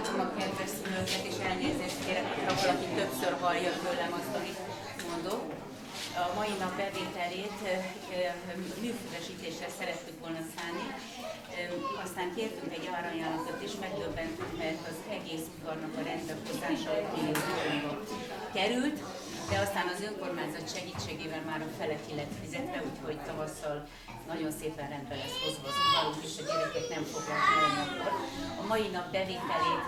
látom a kedves szülőket, és elnézést kérek, ha valaki többször hallja tőlem azt, amit mondok. A mai nap bevételét műfüvesítésre szerettük volna szállni, aztán kértünk egy aranyállatot, és megdöbbentünk, mert az egész udvarnak a rendbehozása 5 millió forintba került, de aztán az önkormányzat segítségével már a fele ki lett fizetve, úgyhogy tavasszal nagyon szépen rendbe lesz hozva az udvarunk, és a gyerekek nem fogják nyolni akkor. A mai nap bevételét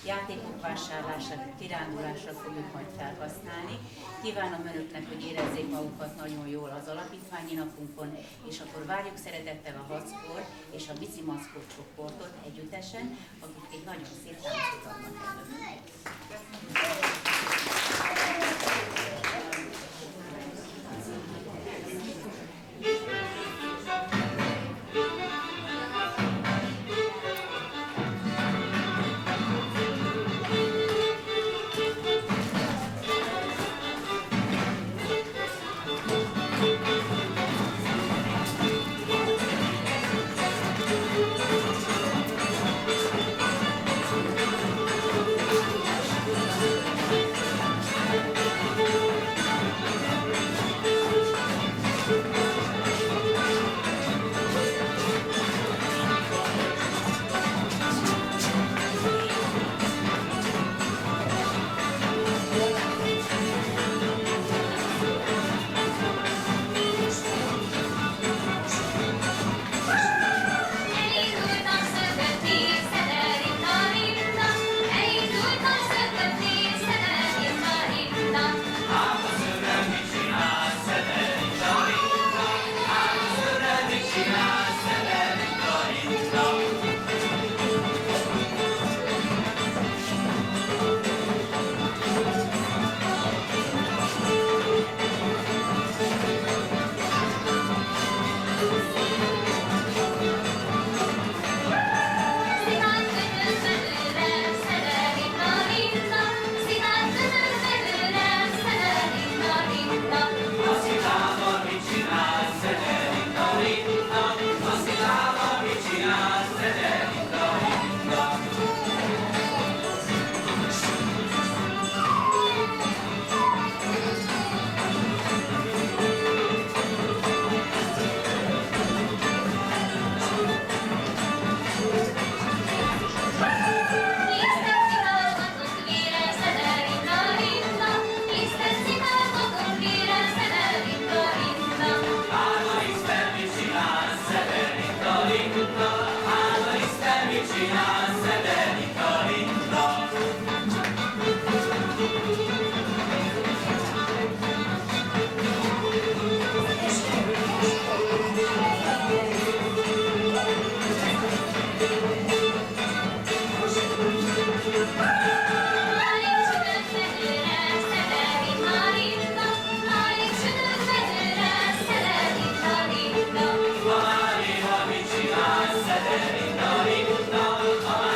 játékok vásárlását, kirándulásra fogjuk majd felhasználni. Kívánom önöknek, hogy érezzék magukat nagyon jól az alapítványi napunkon, és akkor várjuk szeretettel a Hackor és a Bici Maszkot csoportot együttesen, akik egy nagyon szép táncot adnak előtt. Mit csinálsz, Szederinda, Rinda,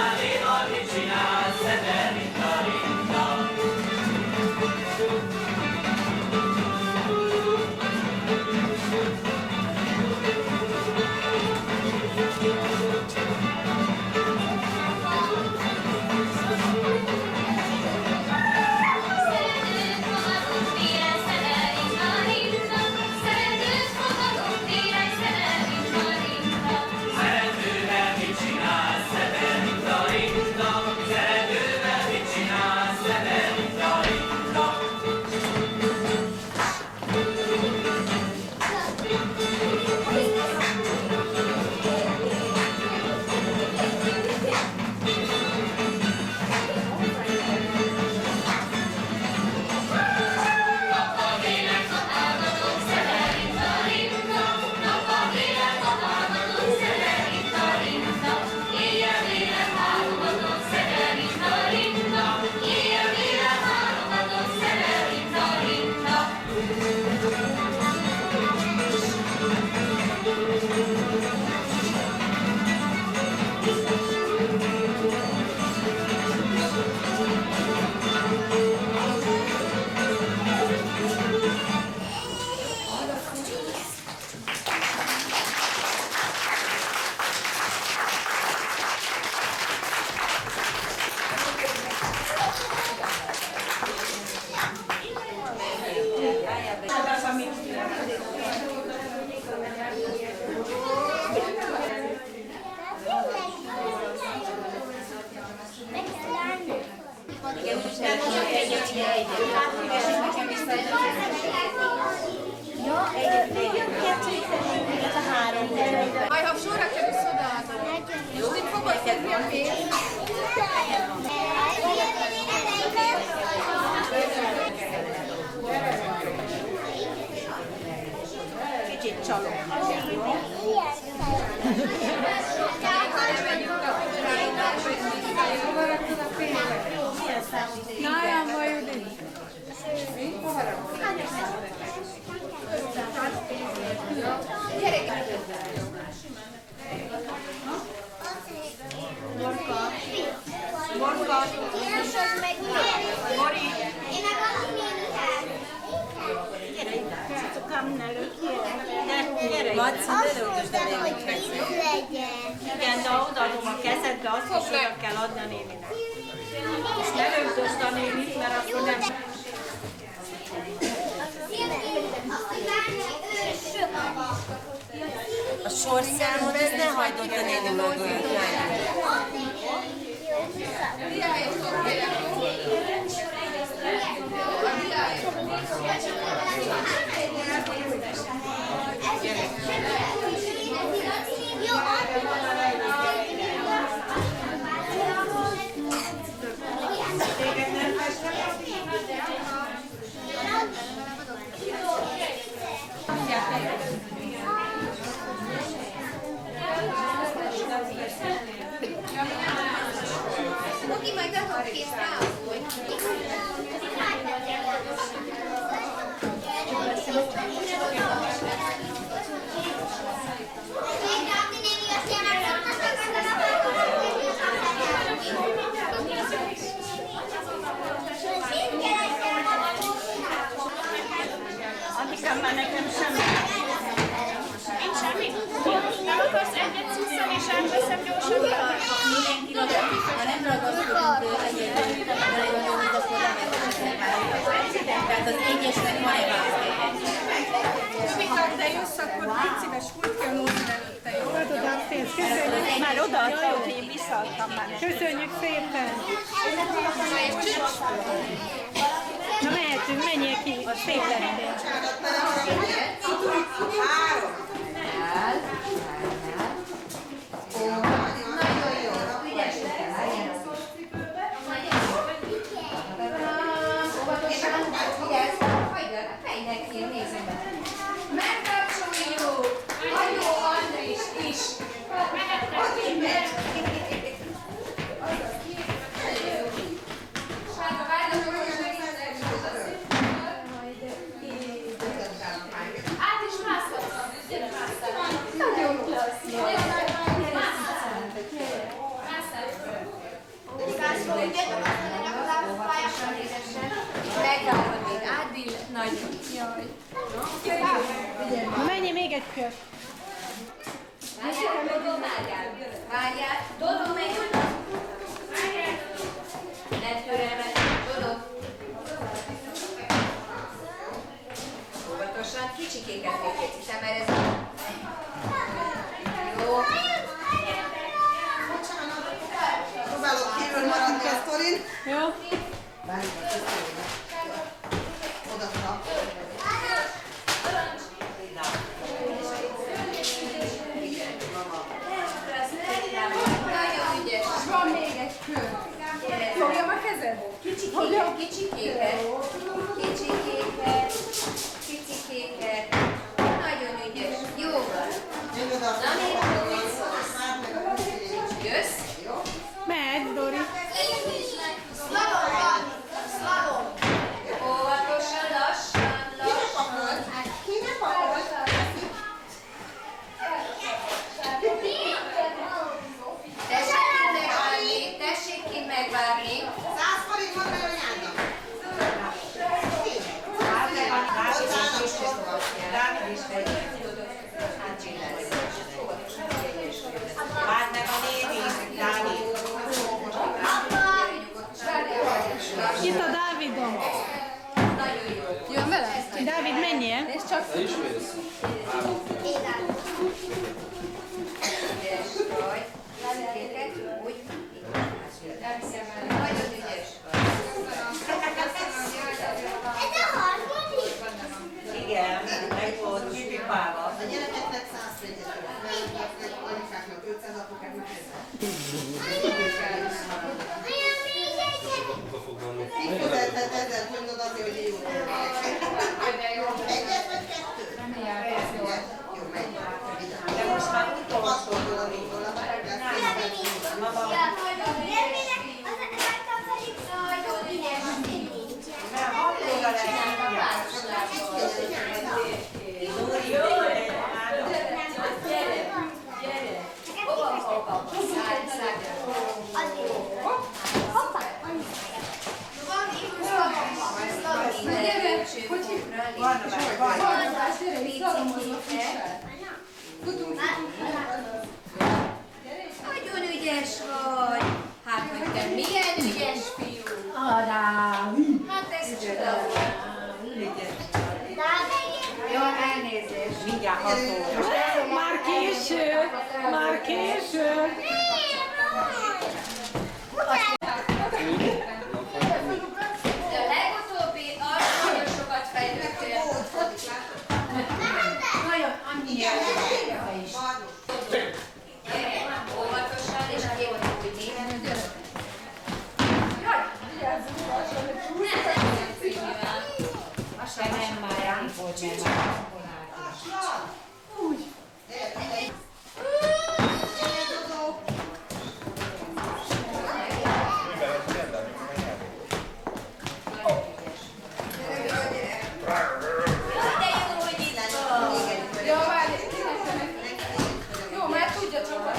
Igen, most egyet. És nekem visszaadom. Ja, kettőt illetve 3. Majd ha sorra kerülsz odaadom. Jó, itt fogod szedni a pénzt. Kicsit csalom. Nálam vagy Judit? Borka. Mori. Gyere ide. Cukám, ne rögtön. Gyere ide. Laci, ne rögtösd el némiket. Igen, de odaadom a kezedbe, azt is oda kell adni a néninek. És ne rögtösd a nénit, mert akkor nem... A sorszámot, ezt ne hagyd ott a néni mögött. Oké, majd behadd kész rá. Antikám, már nekem semmi. Nincs semmi? Nem akarsz egyet szusszani, és elveszem gyorsan? Ha nem ragaszkodunk egyébként, akkor nem tehát az egyesnek van egy Mikor te jössz, akkor picivel súlyt kell módni előtte, jó? Odaadtam pénzt, köszönjük. Már odaadta, hogy én visszaadtam már neki. Köszönjük szépen. Na mehetünk, menjél ki. Szép lettél. Megvárod még, átbill, nagyon. Jaj. Na menjél még egy kört. Várjál, Dodó megy oda. Ne türelmet, Dodó. Óvatosan, kicsikéket végét, hiszen mert ez... Jó. Próbálok kívül maradni a sztorin. Jó? Oda. Nagyon ügyes. Van még egy kör. Fogjam a kezed? Kicsikéket, kicsikéket. Kicsikéket. Kicsikéket. Nagyon ügyes. Jó van. Na még jössz? Mehetsz, Dori. Óvatosan, lassan, lassan. Ki nem pakolt? Tessék ki megvárni. 100 forint van belőle anyádnak. Dávid is vagy. Várd meg a néni, Dávid. Itt a Dávidom. Nagyon jó. Jön vele? Dávid, menjél. És csak ügyes vagy. Kicsikéket úgy. Nagyon ügyes vagy. Kifizethet 1000 forintot azért, hogy jó egyet vagy kettőt? Jó, megy. De most már utolsó. Mert 6 óra lesz. Nagyon ügyes vagy. Hát, hogy te milyen ügyes fiú. Hát ez csoda volt. Jó, elnézést. Mindjárt 6 óra. Már késő, már késő. De a legutóbbi arra nagyon sokat fejlődtél. Nagyon, annyira. Óvatosan és kérlek, hogy néven dönt. Jaj, vigyázzunk, nem színűen. Nem már rám volt, nem már. Jó, mert tudja csak a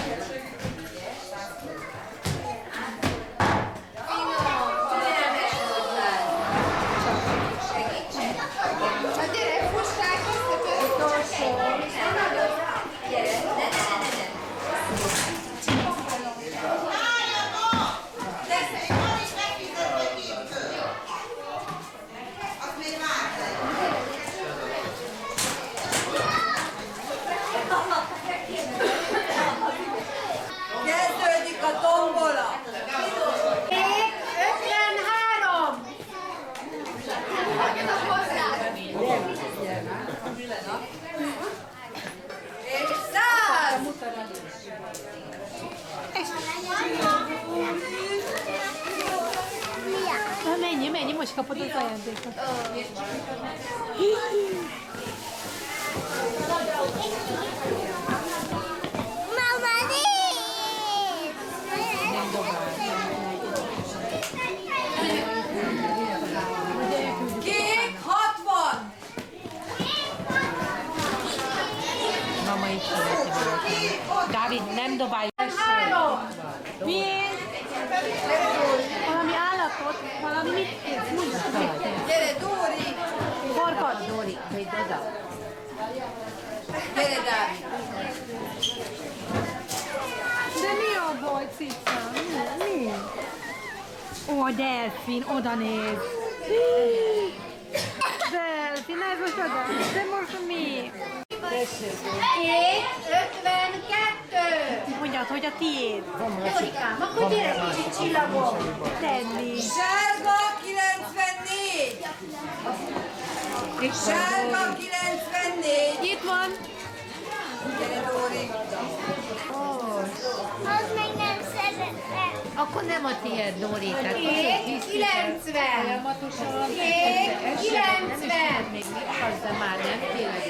Kezdődik a tombola! 53! és 100! Na menj, most kapod az ajándékot. Kék 60! Mama itt Dávid, nem dobálj. Miért? Valami állatot, valami mit kérsz? Gyere, Dóri! Farkat. Dóri, hogy oda. Gyere, Dávid! De mi a baj, cica? Mi? Ó, delfin, oda néz. Delfin, ez most oda. De most mi? 52! Mondjad, hogy a tiéd. Dorikám, akkor gyere kicsit csillagom! Tenni. Sárga 94! Sárga 94! Itt van. Gyere, Dóri! Az még nem szeretem. Akkor nem a tiéd, Dóri. Tehát Kék 90! Kék 90! még mit az, de már nem tényleg.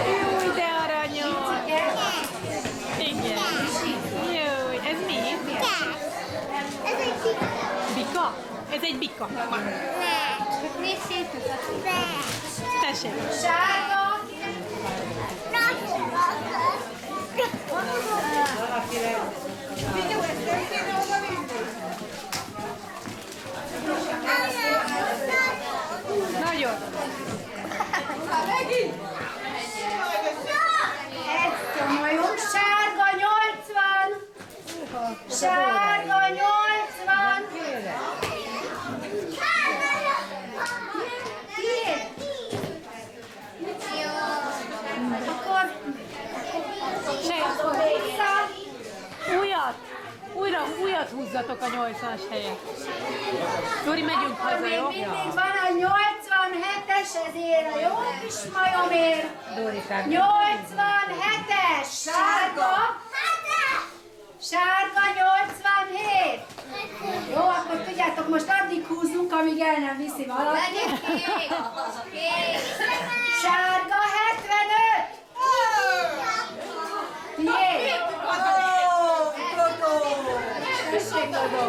Jó, de aranyos. Igen. Jó, ez mi? Ez egy kicsit. Bika? Ez egy bika. Csak nézd szét. Tessék. Sárga! Nagyon. Ez komolyom! Sárga 80! Sárga 80! Tiéd? Akkor vissza! Újat húzzatok a 80-as helyet. Dori, megyünk Akkor haza, még jó? mindig van a 87-es, ezért a jó kis majomért. 87-es! Sárga! Sárga amíg el nem viszi valaki. Legyen kék! Kék! Sárga 75! Tiéd! Tessék, Dodó!